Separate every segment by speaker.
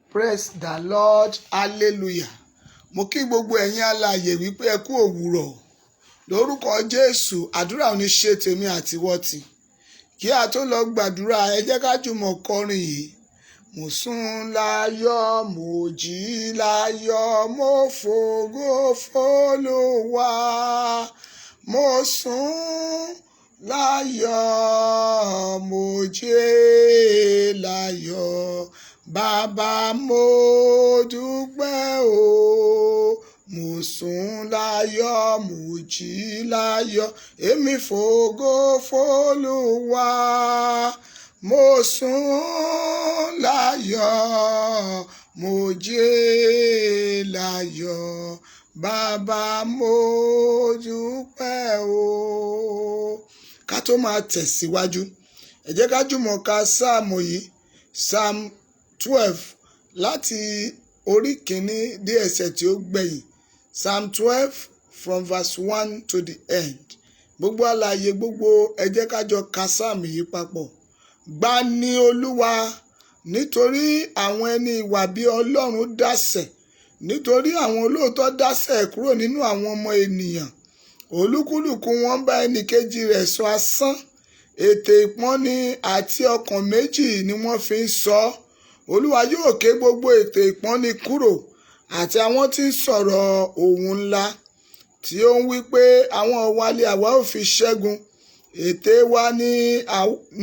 Speaker 1: Praise the Lord, hallelujah. Mo kí gbogbo ẹ̀yin alààyè wípé ẹ kú òwúrọ̀. Lórúkọ Jésù, àdúrà ò ní ṣe tèmi àti wọ́tì. Kí a tó lọ gbàdúrà, ẹ jẹ́ ká jùmọ̀ kọrin yìí. Mo sùn láyọ̀, mo jí láyọ̀, mo fògo f'Olúwa. Mo sùn láyọ̀, mo jí láyọ̀. Bàbá mo dúpẹ́ o, mo sùn láyọ̀, mo jí láyọ̀, èmi fògo f'Olúwa. Mo sùn láyọ̀, mo jí láyọ̀, bàbá mo dúpẹ́ o. Ká tó máa tẹ̀síwájú, ẹ jẹ́ ká jùmọ̀ ka sáàmù yìí, Psalm 12 láti orí kìíní dé ẹsẹ̀ tí ó gbẹ̀yìn. Psalm 12 from verse 1 to the end. Gbogbo alààyè gbogbo, ẹ jẹ́ ká jọ ka sáàmù yìí papọ̀. Gbà ní Olúwa, nítorí àwọn ẹni ìwà bí Ọlọ́run dásẹ̀, nítorí àwọn olóòótọ́ dásẹ̀ kúrò nínú àwọn ọmọ ènìyàn. Olúkúlùkù wọn bá ẹnìkejì rẹ̀ sọ asán, ètè ìpọ́nni àti ọkàn méjì ni wọ́n fi ń sọ. Olúwa yóò ké gbogbo ètè ìpọ́nni kúrò, àti àwọn tí ń sọ̀rọ̀ ohun ńlá, tí ó ń wí pé àwọn ọ̀wàlé àwa ò fi ṣẹ́gun. Ètè wa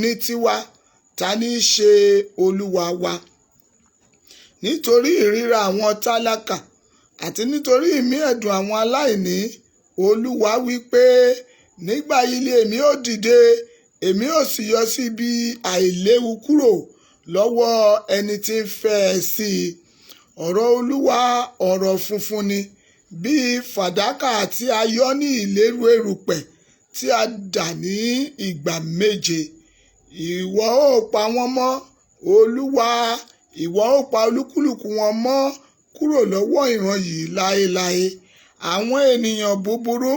Speaker 1: ní tiwa, ta ní í ṣe Olúwa wa? Nítorí ìríra àwọn tálákà àti nítorí ìmí ẹ̀dùn àwọn aláìní, Olúwa wí pé nígbà yìí ni èmi ó dìde, èmi ó sì yọ sí ibi àìléwu kúrò lọ́wọ́ ẹni tí ń fẹ́ ẹ sí i. Ọ̀rọ̀ Olúwa ọ̀rọ̀ funfun ni, bíi fàdákà tí a yọ́ ní ìléru erùpẹ̀ tí a dà ní ìgbà méje. Ìwọ ó pa wọ́n mọ́, Olúwa, ìwọ ó pa olúkúlùkù wọn mọ́ kúrò lọ́wọ́ ìran yìí láéláé. Àwọn ènìyàn búburú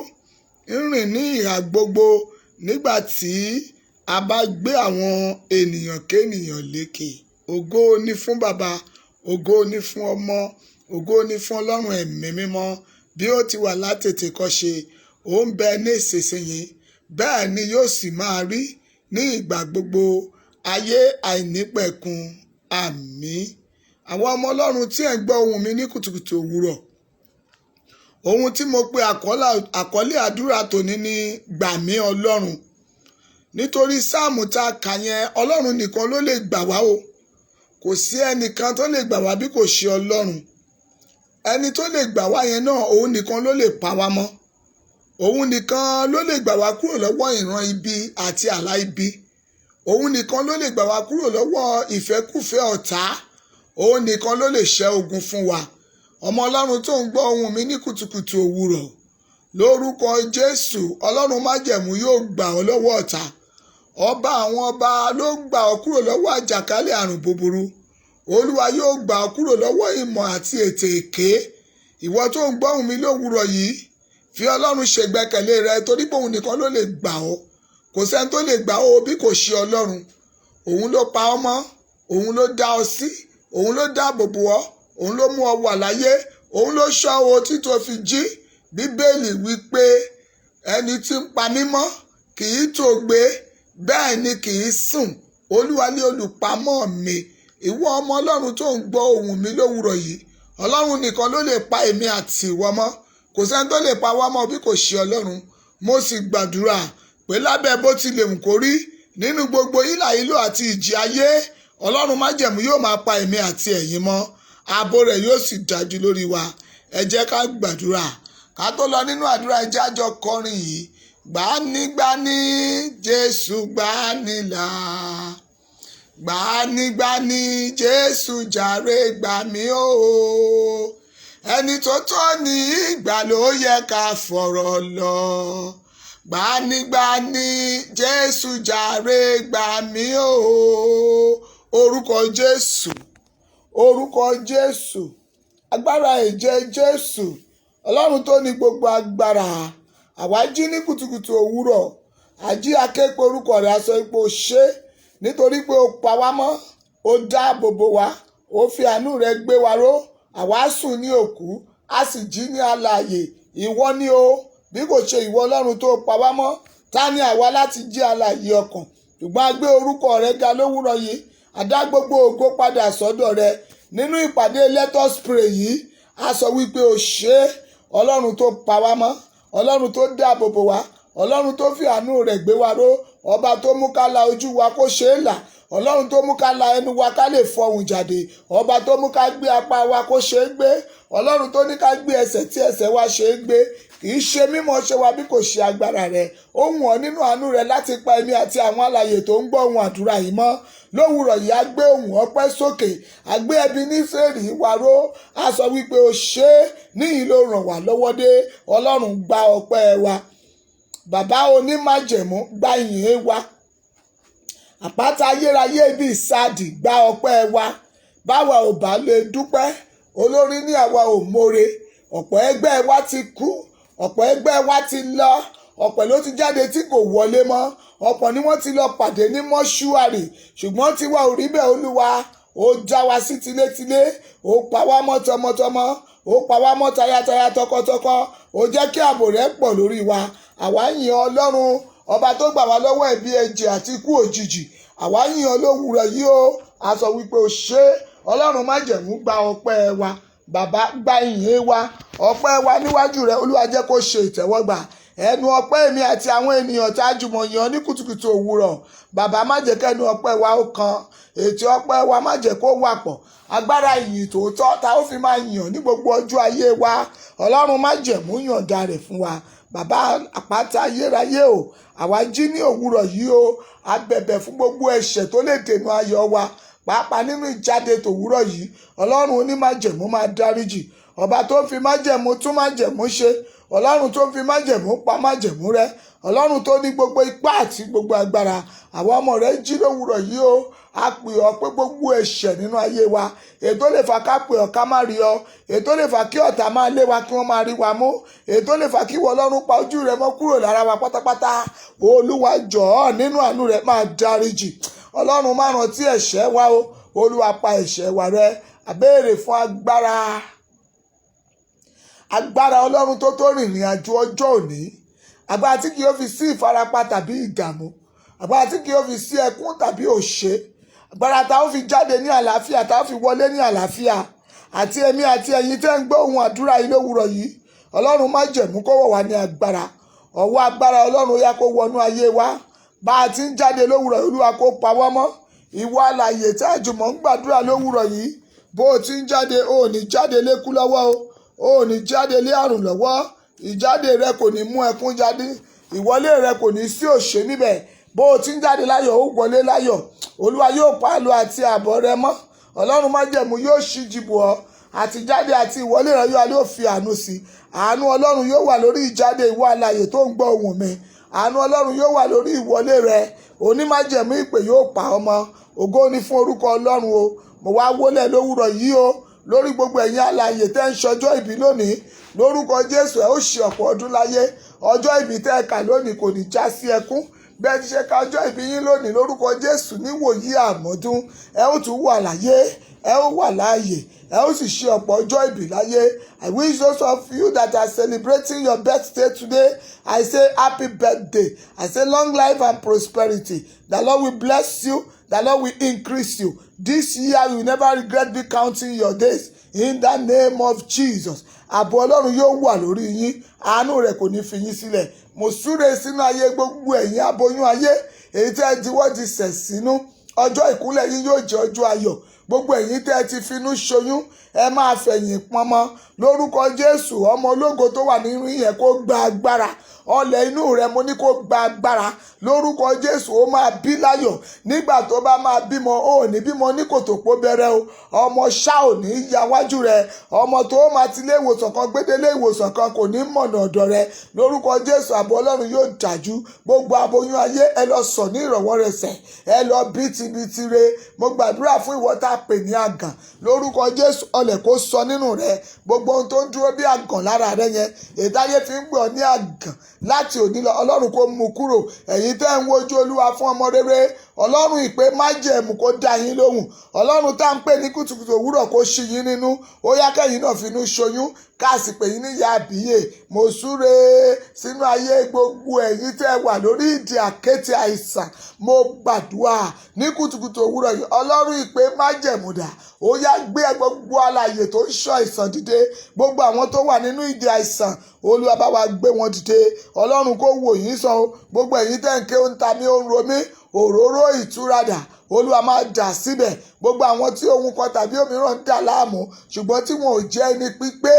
Speaker 1: ń rìn ní ìhà gbogbo nígbà tí a bá gbé àwọn ènìyàn kénìyàn lékè. Ògo ni fún Baba, ògo ni fún Ọmọ, ògo ni fún Ọlọ́run ẹ̀mí mímọ́, bí ó ti wà látètèkọ́ṣe, ó ń bẹ ní ìsinsìnyí, bẹ́ẹ̀ ni yóò sì máa rí ní ìgbà gbogbo, ayé àìnípẹ̀kun. Àmín. Àwọn ọmọ Ọlọ́run tí ẹ̀ ń gbọ́ ohùn mi ní kùtùkùtù òwúrọ̀, ohun tí mo pe àkọlé àdúrà tòní ni gbà mí Ọlọ́run. Nítorí sáàmù tá a kà yẹn, Ọlọ́run nìkan ló lè gbà wá o. Kò sí ẹnìkan tó lè gbà wá bí kò ṣe Ọlọ́run. Ẹni tó lè gbà wá yẹn náà, òun nìkan ló lè pa wá mọ́. Òun nìkan ló lè gbà wá kúrò lọ́wọ́ ìran ibi àti àlá ibi. Òun nìkan ló lè gbà wá kúrò lọ́wọ́ ìfẹ́kúfẹ̀ẹ́ ọ̀tá. Òun nìkan ló lè ṣẹ́ ogun fún wa. Ọmọ Ọlọ́run tó ń gbọ́ ohùn mi ní kùtùkùtù òwúrọ̀, lórúkọ Jésù, Ọlọ́run májẹ̀mú yóò gbà ọ́ lọ́wọ́ ọ̀tá. Ọba àwọn ọba ló gbà ọ́ kúrò lọ́wọ́ àjàkálẹ̀ àrùn búburú. Olúwa yóò gbà ọ́ kúrò lọ́wọ́ ìmọ̀ àti ètè èké. Ìwọ tó ń gbọ́ ohùn mi lówùúrọ̀ yìí, fi Ọlọ́run ṣègbẹ́kẹ̀lé rẹ, torí pé òun nìkan ló lè gbà ọ́. Kò sẹ́ni tó lè gbà ọ́ bí kò ṣe Ọlọ́run. Òun ló pa ọ́ mọ́, òun ló dá ọ sí, òun ló dáàbò bò ọ́, òun ló mú ọ wà láyé, òun ló ṣọ́ ọ tí tó fi jí. Bíbélì wí pé ẹni tí ń pa mí mọ́ kì í tòògbé, bẹ́ẹ̀ ni kì í sùn. Olúwa ni olùpamọ́ mi. Ìwọ ọmọ Ọlọ́run tó ń gbọ́ ohùn mi lówùúrọ̀ yìí, Ọlọ́run nìkan ló lè pa èmi àti ìwọ mọ́. Kò sẹ́ni tó lè pa wá mọ́ bí kò ṣe Ọlọ́run. Mo sì gbàdúrà pé lábẹ́ bó ti lè wù kó rí, nínú gbogbo hílàhílò àti ìjì ayé, Ọlọ́run májẹ̀mú yóò máa pa èmi àti ẹ̀yin mọ́. Ààbò rẹ̀ yóò sì dájú lórí wa. Ẹ jẹ́ ká gbàdúrà. Ká tó lọ nínú àdúrà, ẹ jẹ́ á jọ kọrin yìí. Gbanigbani Jésù gbanilà, gbanigbani Jésù jàre gbà mí o. Ẹni tó tọ́ ní ìgbà ló yẹ ká fọ̀rọ̀ lọ. Gbanigbani Jésù jàre gbà mí o. Orúkọ Jésù, orúkọ Jésù, agbára ẹ̀jẹ̀ Jésù, Ọlọ́run tó ní gbogbo agbára. Àwa jí ní kùtùkùtù òwúrọ̀, àjí aképe orúkọ rẹ̀, aṣọ ipò ṣe nítorí pé ó pa wá mọ́, ó dáàbò bò wá, ó fi àánú rẹ̀ gbé wa ró. Àwa sùn ní òkú, a sì jí ní alààyè. Ìwọ ni o, bí kò ṣe ìwọ Ọlọ́run tó pa wá mọ́. Ta ni àwa láti jí alààyè ọkàn? Ṣùgbọ́n a gbé orúkọ rẹ ga lówùúrọ̀ yìí. A dá gbogbo ògo padà sọ́dọ̀ rẹ. Nínú ìpàdé Let Us Pray yìí, a sọ wípé o ṣé Ọlọ́run tó pa wá mọ́, Ọlọ́run tó dáàbò bò wá, Ọlọ́run tó fi àánú rẹ̀ gbé wa ró, ọba tó mú ká la ojú wa kó ṣe é là, Ọlọ́run tó mú ká la ẹnu wa ká lè fọhùn jáde, ọba tó mú ká gbé apá wa kó ṣe é gbé, Ọlọ́run tó ní ká gbé ẹsẹ̀ tí ẹsẹ̀ wa ṣe é gbé. Kì í ṣe mímọ̀ ṣe wa bí kò ṣe agbára rẹ. Ó wù ọ́ nínú àánú rẹ láti pa èmi àti àwọn alààyè tó ń gbọ́ ohùn àdúrà yìí mọ́. Lówùúrọ̀ yìí a gbé ohùn ọpẹ́ sókè, a gbé Ebeneseri wa ró. A sọ wípé o ṣé, níyìí ló ràn wá lọ́wọ́ dé. Ọlọ́run gba ọpẹ́ wa. Bàbá onímájẹ̀mú gba ìyìn wa. Àpáta ayérayé ibi ìsáàdì gba ọpẹ́ wa. Báwa ò bá lè dúpẹ́, olórí ní àwa ò mọ̀re. Ọ̀pọ̀ ẹgbẹ́ wa ti kú, ọ̀pọ̀ ẹgbẹ́ wa ti lọ, ọ̀pọ̀ ló ti jáde tí kò wọlé mọ́, ọ̀pọ̀ ni wọ́n ti lọ pàdé ní mọ́ṣúárì. Ṣùgbọ́n tiwa ò rí bẹ́ẹ̀ Olúwa. Ó já wa sí tilétilé, ó pa wá mọ́ tọmọtọmọ, ó pa wá mọ́ tayátayá tọkọtọkọ. Ó jẹ́ kí ààbò rẹ̀ pọ̀ lórí wa. Àwa yìn ọ́ Ọlọ́run, ọba tó gbà wá lọ́wọ́ ẹ̀bi ẹ̀jẹ̀ àti ikú òjijì. Àwa yìn ọ́ lówùúrọ̀ yìí o. A sọ wípé o ṣé Ọlọ́run májẹ̀mú gba ọpẹ́ wa. Bàbá gba ìyìn wa. Ọpẹ́ wa níwájú rẹ Olúwa jẹ́ kó ṣe ìtẹ́wọ́gbà. Ẹnu ọpẹ́ èmi àti àwọn ènìyàn tá a jùmọ̀ yàn ní kùtùkùtù òwúrọ̀. Bàbá má jẹ́ kẹ́nu ọpẹ́ wa ó kan. Ètò ọpẹ́ wa má jẹ́ kó wà pọ̀. Agbára ìyìn tòótọ́ ta ó fi máa yàn ní gbogbo ọjọ́ ayé wa. Ọlọ́run májẹ̀mú yọ̀ǹda rẹ̀ fún wa. Bàbá àpáta ayérayé o, àwa jí ní òwúrọ̀ yìí o. A bẹ̀bẹ̀ fún gbogbo ẹ̀ṣẹ̀ tó lè dènà ayọ̀ wa. Pàápàá nínú ìjáde tòwúrọ̀ yìí, Ọlọ́run onímájẹ̀mú máa dáríjì. Ọba tó fi májẹ̀mú tún májẹ̀mú ṣe. Ọlọ́run tó fi májẹ̀mú pa májẹ̀mú rẹ́. Ọlọ́run tó ní gbogbo ipá àti gbogbo agbára. Àwọn ọmọ rẹ̀ jí lówùúrọ̀ yìí o. A pè ọ́ pé gbogbo ẹ̀ṣẹ̀ nínú ayé wa, ètò lè fà ká pè ọ́ ká má rí ọ, ètò lè fà kí ọ̀tá máa lé wa kí wọ́n máa rí wa mú, ètò lè fà kí ìwọ Ọlọ́run pa ojú rẹ mọ́ kúrò lára wa pátápátá. Olúwa jọ̀ọ́ nínú àánú rẹ máa dáríjì. Ọlọ́run má rántí ẹ̀ṣẹ̀ wa o. Olúwa pa ẹ̀ṣẹ̀ wa rẹ́. A béèrè fún agbára Ọlọ́run tó rìnrìn àjò ọjọ́ òní. Agbára tí kì yóò fi sí ìfarapa tàbí ìdààmú. Agbára tí kì yóò fi sí ẹkún tàbí òṣè. Agbára tá ó fi jáde ní àlàáfíà, tá ó fi wọlé ní àlàáfíà. Àti èmi àti ẹ̀yin tẹ́ ń gbọ́ ohùn àdúrà yìí lówùúrọ̀ yìí. Ọlọ́run májẹ̀mú kó wọ̀ wá ní agbára. Ọwọ́ agbára Ọlọ́run ó yá kó wọnú ayé wa. Bá a ti ń jáde lówùúrọ̀ Olúwa kó pa wá mọ́. Ìwọ alààyè tá a jùmọ̀ ń gbàdúrà lówùúrọ̀ yìí. Bó o ti ń jáde, o ò ní jáde lékú lọ́wọ́ o. O ò ní jáde lé àrùn lọ́wọ́. Ìjáde rẹ kò ní mú ẹkún jáde. Ìwọlé rẹ kò ní sí òṣè níbẹ̀. Bó o ti ń jáde láyọ̀, ó wọlé láyọ̀. Olúwa yóò pa àlọ àti àbọ̀ rẹ mọ́. Ọlọ́run májẹ̀mú yóò ṣíji bò ọ́. Àtijáde àti ìwọlé rẹ yóò fi àánú sí. Àánú Ọlọ́run yóò wà lórí ìjáde ìwọ alààyè tó ń gbọ́ ohùn mi. Àánú Ọlọ́run yóò wà lórí ìwọlé rẹ. Onímájẹ̀mú ìpè yóò pa ọmọ. Ògo ni fún orúkọ Ọlọ́run o. Mo wá wólẹ̀ lówùúrọ̀ yìí o. Lórí gbogbo ẹ̀yin alààyè tẹ́ ń ṣọjọ́ ìbí lónìí. Lórúkọ Jésù ẹ ó ṣe ọ̀pọ̀ ọdún láyé. Ọjọ́ ìbí tẹ́ ẹ kà lónìí kò ní já sí ẹkún. Bẹ́ẹ̀ ti ṣe ka ọjọ́ ìbí yín lónìí lórúkọ Jésù níwòyí àmọ́dún. Ẹ ó tún wà láyé, ẹ ó wà láàyè, ẹ ó sì ṣe ọ̀pọ̀ ọjọ́ ìbí láyé. I wish those of you that are celebrating your birthday today, I say happy birthday. I say long life and prosperity. The Lord will bless you. The Lord will increase you. This year you will never regret be counting your days. In the name of Jesus. Ààbò Ọlọ́run yóò wà lórí yín. Àánú rẹ̀ kò ní fi yín sílẹ̀. Mo súre sínú ayé gbogbo ẹ̀yin aboyún ayé. Èyí tẹ́ ẹ diwọ́ di sẹ̀ sínú. Ọjọ́ ìkúnlẹ̀ yín yóò jẹ́ ọjọ́ ayọ̀. Gbogbo ẹ̀yin tẹ́ ẹ ti finú ṣoyún. Ẹ máa fẹ̀yìn pọnmọ. Lórúkọ Jésù, ọmọ ológo tó wà nínú yẹn kó gba agbára. Ọlẹ̀ inú rẹ mo ní kó gba agbára. Lórúkọ Jésù ó máa bí láyọ̀. Nígbà tó bá máa bímọ, ó ní bímọ ní kòtòpó bẹ̀rẹ̀ o. Ọmọ ṣá ò ní ya wájú rẹ. Ọmọ tó máa ti ilé ìwòsàn kan gbé dé ilé ìwòsàn kan kò ní mọ̀nà ọ̀dọ̀ rẹ. Lórúkọ Jésù ààbò Ọlọ́run yóò dájú. Gbogbo aboyún ayé ẹ lọ sọ̀ ní ìrọ̀wọ́rẹsẹ̀. Ẹ lọ bítibítí re. Mo gbàdúrà fún ìwọ tá a pè ní àgàn. Lórúkọ Jésù ọlẹ̀ kó sọ nínú rẹ. Gbogbo ohun tó ń dúró bí àgàn lára rẹ yẹn. Ìdáyé fi ń gbọ́ ní àgàn. Láti òní lọ Ọlọ́run kó mú kúrò. Ẹ̀yin tẹ́ ń wojú Olúwa fún ọmọ rere. ọlọ́run ìpè májẹ̀mú kó dá yín lóhùn, ọlọ́run tá ń pè ní kùtùkùtù òwúrọ̀ kó ṣí yín nínú, ó yá kẹ́yìn náà finú ṣoyún káàsì pé yín níyà àbíyè. Mo súre sínú ayé gbogbo ẹ̀yin tẹ́ wà lórí ìdí àkéte àìsàn, mo gbàdúrà ní kùtùkùtù òwúrọ̀ yìí, ọlọ́run ìpè májẹ̀mú dà, ó yá gbé gbogbo alààyè tó ń ṣọ́ àìsàn dìde, gbogbo àwọn tó wà nínú ìdí àìsàn Olúwa bá wa gbé wọn dìde, ọlọ́run kó wò yín sàn o. Gbogbo ẹ̀yin tẹ́ ń ké ó ń ta mí ó ń ro mí, òróró ìtura dà, Olúwa máa dà síbẹ̀. Gbogbo àwọn tí ohun kan tàbí òmíràn ń dà láàmú ṣùgbọ́n tí wọn ò jẹ́ ẹni pípé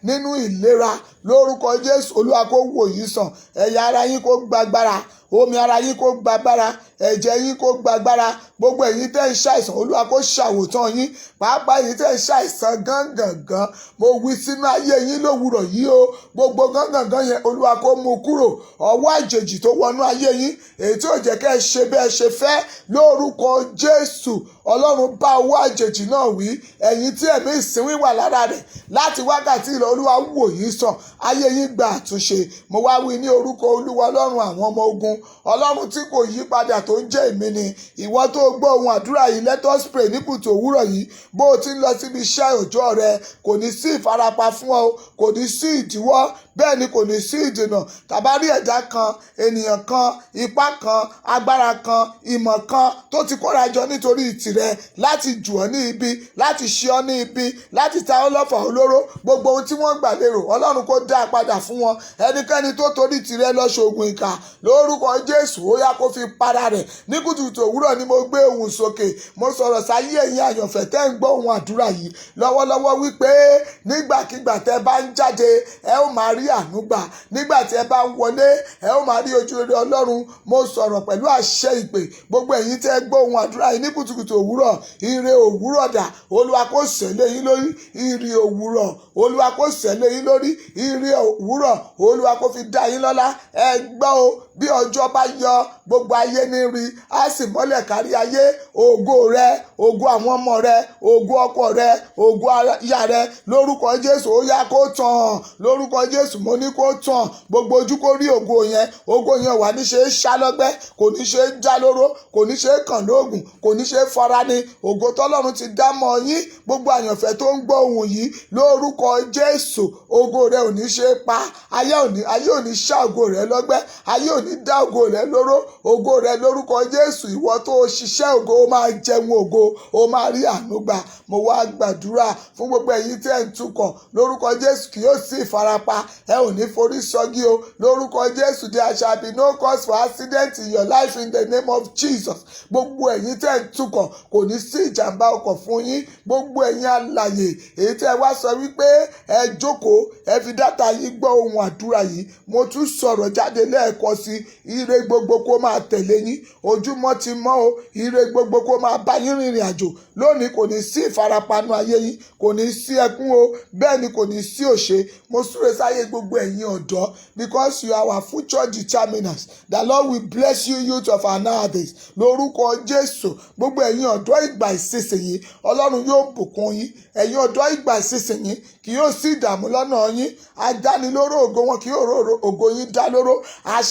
Speaker 1: nínú ìlera, lórúkọ Jésù Olúwa kó wò yín sàn. Ẹ̀yà ara yín kó gbàgbára, omi ara yín kó gbàgbára, ẹ̀jẹ̀ yín kó gbàgbára. Gbogbo ẹ̀yin tẹ́ ń ṣàìsàn Olúwa kó ṣàwòtán yín, pàápàá ẹ̀yin tẹ́ ń ṣàìsàn gángangan, mo wí sínú ayé yín lówùrọ̀ yìí o. Gbogbo gángangan yẹn Olúwa kó mú kúrò, ọwọ́ àjèjì tó wọnú ayé yín èyí tí ò jẹ́ kẹ́ ẹ ṣe bẹ́ẹ̀ ṣe fẹ́, lórúkọ Jésù Ọlọ́run bá owó àjèjì náà wí. Ẹ̀yin tí ẹ̀mí ìsínwín wà lára rẹ̀ láti wákàtí ìlọ Olúwa wò yín sàn, ayé yín gba àtúnṣe. Mo wá wí ní orúkọ Olúwa Ọlọ́run àwọn ọmọ ogun, Ọlọ́run tí kò yí padà tó ń jẹ́ èmi ni. Ìwọ tó gbọ́ ohun àdúrà yìí, let us pray ní kùtù òwúrọ̀ yìí. Bó o ti ń lọ síbi iṣẹ́ òòjọ́ rẹ, kò ní sí ìfarapa fún ọ, kò ní sí ìdíwọ́, bẹ́ẹ̀ ni kò ní sí ìdènà. Tàbá rí ẹ̀dá kan, ènìyàn kan, ipá kan, agbára kan, ìmọ̀ kan tó ti kóra jọ nítorí tìrẹ láti jù ọ́ ní ibi, láti ṣe ọ́ ní ibi, láti ta ọ́ lọ́fà olóró, gbogbo ohun tí wọ́n gbà lérò Ọlọ́run kó dá padà fún wọn. Ẹnikẹ́ni tó torí tìrẹ lọ ṣoògùn ìkà, lórúkọ Jésù ó yá kó fi para rẹ̀. Ní kùtùkùtù òwúrọ̀ ni mo gbé ohùn sókè, mo sọ̀rọ̀ sáyé ẹ̀yin àyànfẹ́ tẹ́ ń gbọ́ ohun àdúrà yìí lọ́wọ́lọ́wọ́ wípé nígbàkigbà tẹ́ bá ń jáde ẹ ó máa rí àánú gbà, nígbà tí ẹ bá ń wọlé ẹ ó máa rí ojú rere Ọlọ́run. Mo sọ̀rọ̀ pẹ̀lú àṣẹ ìpè, gbogbo ẹ̀yin tẹ́ gbọ́ ohun àdúrà yìí ní kùtùkùtù òwúrọ̀, ire òwúrọ̀ dà, Olúwa kó ṣẹlẹ̀ yín lórí. Ire òwúrọ̀ Olúwa kó ṣẹlẹ̀ yín lórí. Ire òwúrọ̀ Olúwa kó fi dá yín lọ́lá. Ẹ gbọ́ o, bí ọjọ́ bá yọ gbogbo ayé ní rí, á sì mọ́lẹ̀ kárí ayé. Ògo rẹ, ògo àwọn ọmọ rẹ, ògo ọkọ rẹ, ògo aya rẹ, lórúkọ Jésù ó yá kó tàn, lórúkọ Jésù mo ní kó tàn. Gbogbo ojú kó rí ògo yẹn, ògo yẹn wà ní ṣe é ṣá lọ́gbẹ́, kò ní ṣe é já lóró, kò ní ṣe é kàn lóògùn, kò ní ṣe é fara ní. Ògo tọ́lọ́run ti dá mọ́ yín, gbogbo àyànfẹ́ tó ń gbọ́ ohùn yìí, lórúkọ Jésù ògo rẹ ò ní ṣe é pa, ayé ò ní ṣá ògo rẹ lọ́gbẹ́, ayé ò ní dá ògo rẹ lóró. Ògo rẹ lórúkọ Jésù, ìwọ tó ṣiṣẹ́ ògo ó máa jẹun ògo, ó máa rí àánú gbà. Mo wá gbàdúrà fún gbogbo ẹ̀yin tẹ́ ń tukọ̀, lórúkọ Jésù kì yóò sí ìfarapa, ẹ ò ní forí sọ́gi o, lórúkọ Jésù. There shall be no cause for accident in your life in the name of Jesus. Gbogbo ẹ̀yin tẹ́ ń tukọ̀, kò ní sí ìjàmbá ọkọ̀ fún yín. Gbogbo ẹ̀yin alààyè èyí tẹ́ wá sọ wípé ẹ jókòó ẹ fi dátà yín gbọ́ ohun àdúrà yìí, mo tún sọ̀rọ̀ jáde lẹ́ẹ̀kan sí. Ire gbogbo kó máa tẹ̀lé yín, ojúmọ́ ti mọ́ o, ire gbogbo kó máa bá yín rìnrìn àjò lónìí. Kò ní sí ìfarapanu ayé yín, kò ní sí ẹkún o, bẹ́ẹ̀ ni kò ní sí òṣè. Mo súre sáyé gbogbo ẹ̀yin ọ̀dọ́, because you are our future determiners. The Lord will bless you, youth of our nowadays. Lórúkọ Jésù, gbogbo ẹ̀yin ọ̀dọ́ ìgbà ìsinsìnyí Ọlọ́run yóò bùkún yín. Ẹ̀yin ọ̀dọ́ ìgbà ìsinsìnyí kì yóò sí ìdààmú lọ́nà yín. Adánilóró ògo wọn kì yóò rò ògo yín dá lóró.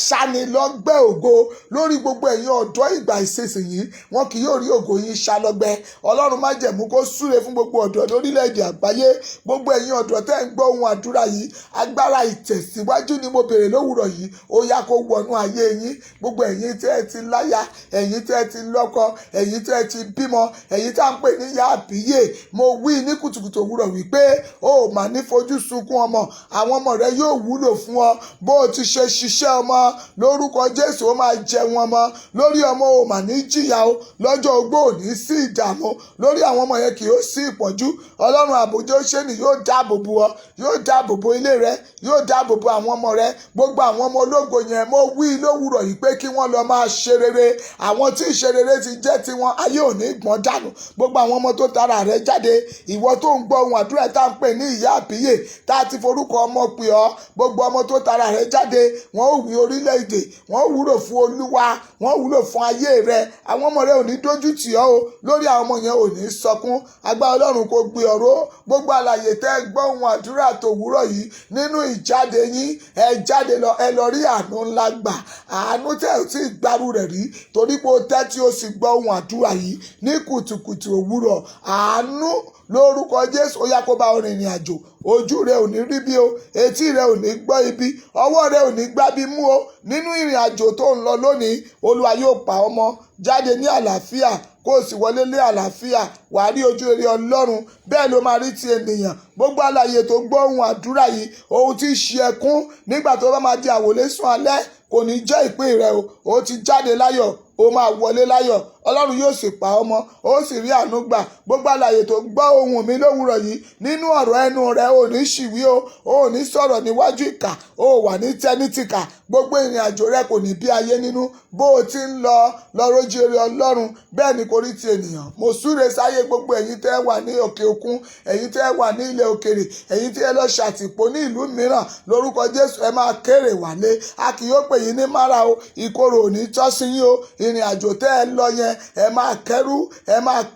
Speaker 1: Aṣánilọ́gbẹ́ ògo lórí gbogbo ẹ̀yin ọ̀dọ́ ìgbà ìsinsìnyí, wọn kì yóò rí ògo yín ṣá lọ́gbẹ́. Ọlọ́run májẹ̀mú kó súre fún gbogbo ọ̀dọ́ lórílẹ̀‐èdè àgbáyé. Gbogbo ẹ̀yin ọ̀dọ́ tẹ́ ń gbọ́ ohun àdúrà yìí, agbára ìtẹ̀síwájú ni mo béèrè lówùrọ̀ yìí, ó yá kó wọnú ayé yín. Gbogbo ẹ̀yin tẹ́ ẹ ti láya, ẹ̀yin tẹ́ ẹ ti lọ́kọ, ẹ̀yin tẹ́ ẹ ti bímọ, ẹ̀yin tá à ń pè ní ìyá àbíyè, mo wí ní kùtùkùtù òwúrọ̀ wípé ó mà ní fojú sunkún ọmọ, àwọn ọmọ rẹ yóò wúlò fún ọ. Bó o ti ṣe ṣiṣẹ́ ọmọ, lórúkọ Jésù ó máa jẹun ọmọ. Lórí ọmọ ó mà ní jìyà o, lọ́jọ́ ogbó ò ní sí ìdààmú, lórí àwọn ọmọ yẹn kì yóò sí ìpọ́njú. Ọlọ́run àbójútó ṣe ni yóò dáàbò bo ọ, yóò dáàbò bo ilé rẹ, yóò dáàbò bo àwọn ọmọ rẹ. Gbogbo àwọn ọmọ ológo yẹn mo wí lówùrọ̀ yìí pé kí wọ́n lọ máa ṣe rere. Àwọn tí ìṣe rere ti jẹ́ tiwọn, ayé ò ní gbọ́n dànù. Gbogbo àwọn ọmọ tó tara rẹ jáde, ìwọ tó ń gbọ́ ohun àdúrà tá à ń pè ní ìyá àbíyè, tá a ti forúkọ ọmọ pè ọ́, gbogbo ọmọ tó tara rẹ jáde wọn ò wí orílẹ̀-èdè orílẹ̀-èdè, wọ́n wúlò fún Olúwa, wọ́n wúlò fún ayé rẹ. Àwọn ọmọ rẹ ò ní dójú tì ọ́ o, lórí àwọn ọmọ yẹn ò ní sọkún. Agbára Ọlọ́run kò gbé ọ̀rọ̀. Gbogbo àlàyé tẹ́ gbọ́ ohun àdúrà tòwúrọ̀ yìí nínú ìjáde yín, ẹ jáde lọ, ẹ lọ rí àánú ńlá gbà. Àánú tẹ́ ò tí ì gbárù rẹ̀ rí, torí pé ó tẹ́tí ó sì gbọ́ ohun àdúrà yìí ní kùtùkùtù òwúrọ̀. Àánú lórúkọ Jésù ó yá kó bá ọ rìnrìn àjò. Ojú rẹ ò ní rí bí o, etí rẹ ò ní gbọ́ ibi, ọwọ́ rẹ ò ní gbábí mú o. Nínú ìrìn àjò tó ń lọ lónìí, Olúwa yóò pa ọ́ mọ́. Jáde ní àlàáfíà kó o sì wọlé ní àlàáfíà. Wà á rí ojú rere Ọlọ́run, bẹ́ẹ̀ ló máa rí ti ènìyàn. Gbogbo àlàyé tó gbọ́ ohun àdúrà yìí, ohun tí ń ṣe ẹkún nígbà tó bá máa di àwòlésùn alẹ́ kò ní jẹ́ ìpín rẹ o. Ó ti jáde láyọ̀, ó máa wọlé láyọ̀. Ọlọ́run yóò sì pa ọ́ mọ́, ó sì rí àánú gbà. Gbogbo àlàyé tó gbọ́ ohùn mi lówùrọ̀ yìí, nínú ọ̀rọ̀ ẹnu rẹ ò ní ṣìwí o, ò ní sọ̀rọ̀ níwájú ìkà, ó wà ní tẹ́nítìkà. Gbogbo ìrìn àjò rẹ kò ní bí ayé nínú. Bó o ti ń lọ rójú rere Ọlọ́run, bẹ́ẹ̀ ni kò rí ti ènìyàn. Mo súre sáyé gbogbo ẹ̀yin tẹ́ wà ní òkè òkun, ẹ̀yin tẹ́ wà ní ilẹ̀ òkèrè, ẹ̀yin tí ẹ lọ ṣàtìpó ní ìlú mìíràn. Lórúkọ Jésù ẹ máa kéré wálé. A kì yóò pè yín ní mára o, ìkorò ò ní tọ́ sí yín o. Ìrìn àjò tẹ́ ẹ lọ yẹn, ẹ máa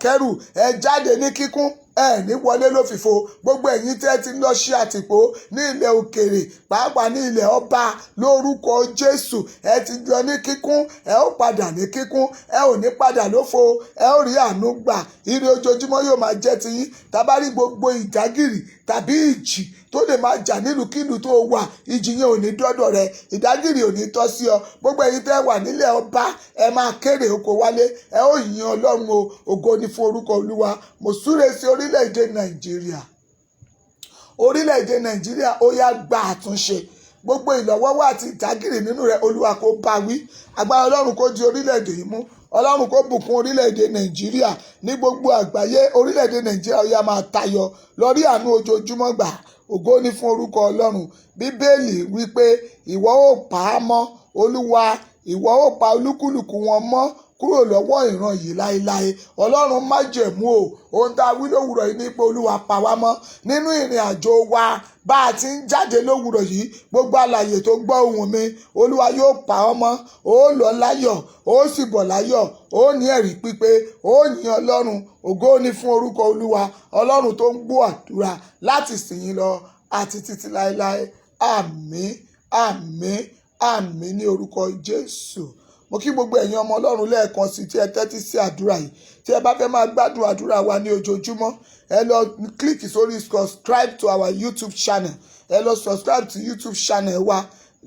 Speaker 1: kẹ́rù, ẹ jáde ní kíkún. Ẹ ní wọlé lófìfo. Gbogbo ẹ̀yin tẹ́ ti lọ ṣe àtìpó ní ilẹ̀ òkèrè, pàápàá ní ilẹ̀ ọba, lórúkọ Jésù ẹ ti lọ ní kíkún, ẹ ó padà ní kíkún, ẹ ò ní padà lófo, ẹ ó rí àánú gbà. Ire ojoojúmọ́ yóò máa jẹ́ ti yín. Tábá rí gbogbo ìdágìrì tàbí ìjì tó lè máa jà nílùúkílùú tó wà, ìjì yẹn ò ní dọ́dọ̀ rẹ, ìdágìrì ò ní tọ́ sí ọ. Gbogbo ẹ̀yin tẹ́ wà nílẹ̀ ọba, ẹ máa kéré oko wálé, ẹ ó yìn Ọlọ́run o. Ògo ni fún orúkọ Olúwa. Mo súre sí orílẹ̀-èdè Nàìjíríà. Orílẹ̀-èdè Nàìjíríà ó yá gba àtúnṣe. Gbogbo ìlọ́wọ́wọ́ àti ìdágìrì nínú rẹ̀ Olúwa kó bá wí. Agbára Ọlọ́run kó di orílẹ̀-èdè yìí mú. Ọlọ́run kó bùkún orílẹ̀-èdè Nàìjíríà. Ní gbogbo àgbáyé, orílẹ̀-èdè Nàìjíríà ó yá máa tayọ. Lọ rí àánú ojoojúmọ́ gbà. Ògo ni fún orúkọ Ọlọ́run. Bíbélì wípé ìwọ ó pa á mọ́, Olúwa, ìwọ ó pa olúkúlùkù wọn mọ́ kúrò lọ́wọ́ ìran yìí láéláé. Ọlọ́run májẹ̀mú o, ohun tá a wí lówùrọ̀ yìí ní pé Olúwa pa wá mọ́ nínú ìrìn àjò wa. Bá a ti ń jáde lówùrọ̀ yìí, gbogbo àlàyé tó gbọ́ ohùn mi, Olúwa yóò pa ọ́ mọ́. Ó lọ láyọ̀, ó sì bọ̀ láyọ̀, ó ní ẹ̀rí pípé, ó yìn Ọlọ́run. Ògo ni fún orúkọ Olúwa, Ọlọ́run tó ń gbọ́ àdúrà láti ìsinyìí lọ àti títí láéláé. Àmín, àmín, àmín ní orúkọ Jésù. Mo kí gbogbo ẹ̀yin ọmọ Ọlọ́run lẹ́ẹ̀kan sí tí ẹ tẹ́tí sí àdúrà yìí. Tí ẹ bá fẹ́ máa gbádùn àdúrà wa ní ojoojúmọ́, ẹ lọ click sórí subscribe to our YouTube channel. Ẹ lọ subscribe to YouTube channel wa,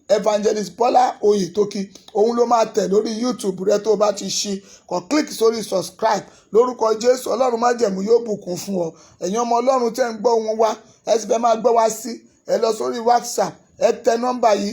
Speaker 1: Evangelist Bọ́lá Oyètókí. Òun ló máa tẹ̀ lórí YouTube rẹ tó bá ti ṣí. Kàn click sórí subscribe. Lórúkọ Jésù, Ọlọ́run májẹ̀mú yóò bùkún fún ọ. Ẹ̀yin ọmọ Ọlọ́run tẹ́ ń gbọ́ wọn wá, ẹ sì fẹ́ máa gbọ́ wá sí, ẹ lọ sórí WhatsApp, ẹ tẹ nọ́mbà yìí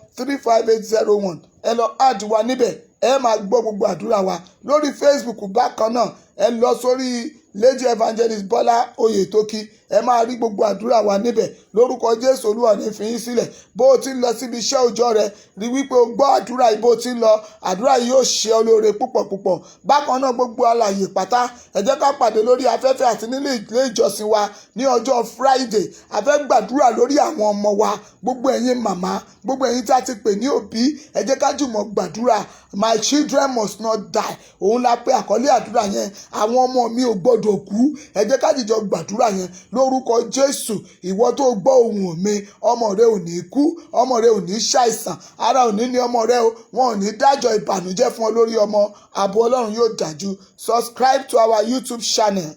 Speaker 1: 08023435801. Ẹ lọ add wa níbẹ̀, ẹ máa gbọ́ gbogbo àdúrà wa. Lórí Facebook bákan náà, ẹ lọ sórí Lady Evangelist Bọ́lá Oyètókí, ẹ máa rí gbogbo àdúrà wa níbẹ̀. Lórúkọ Jésù, Olúwa ní fi yín sílẹ̀. Bó o ti ń lọ síbi iṣẹ́ òòjọ́ rẹ, rí wípé o gbọ́ àdúrà yìí. Bó o ti ń lọ, àdúrà yìí yóò ṣe ọ lóore púpọ̀ púpọ̀. Bákan náà, gbogbo àlàyé pátá, ẹ jẹ́ ká pàdé lórí afẹ́fẹ́ àti nílé ilé ìjọsìn wa ní ọjọ́ Friday. A fẹ́ gbàdúrà lórí àwọn ọmọ wa. Gbogbo ẹ̀yin màmá, gbogbo ẹ̀yin tí a ti pè ní òbí, ẹ jẹ́ ká jùmọ̀ gbàdúrà. My children must not die. Òun la pè àkọlé àdúrà yẹn. Àwọn ọmọ mi ò gbọdọ̀ kú. Ẹ jẹ́ ká jìjọ gbàdúrà yẹn lórúkọ Jésù. Ìwọ tó gbọ́ ohùn mi, ọmọ rẹ ò ní kú, ọmọ rẹ ò ní ṣàìsàn, ara ò ní ní ọmọ rẹ o. Wọn ò ní dájọ́ ìbànújẹ́ fún ọ lórí ọmọ. Ààbò Ọlọ́run yóò dájú. Subscribe to our YouTube channel,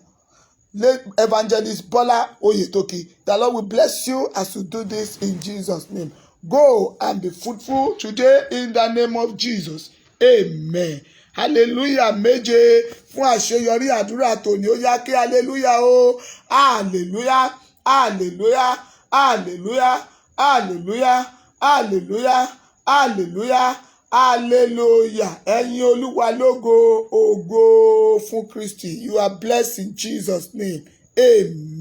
Speaker 1: Evangelist Bọ́lá Oyètókí. The Lord will bless you as you do this in Jesus' name. Go and be fruitful today in the name of Jesus. Amen. Hallelujah méje fún àṣeyọrí àdúrà tòní. Ó yá kí hallelujah o. Hallelujah, hallelujah, hallelujah, hallelujah, hallelujah, hallelujah, hallelujah. Ẹ̀yin Olúwa lógo, ògo fún Kristi. You are blessed in Jesus' name. Amen.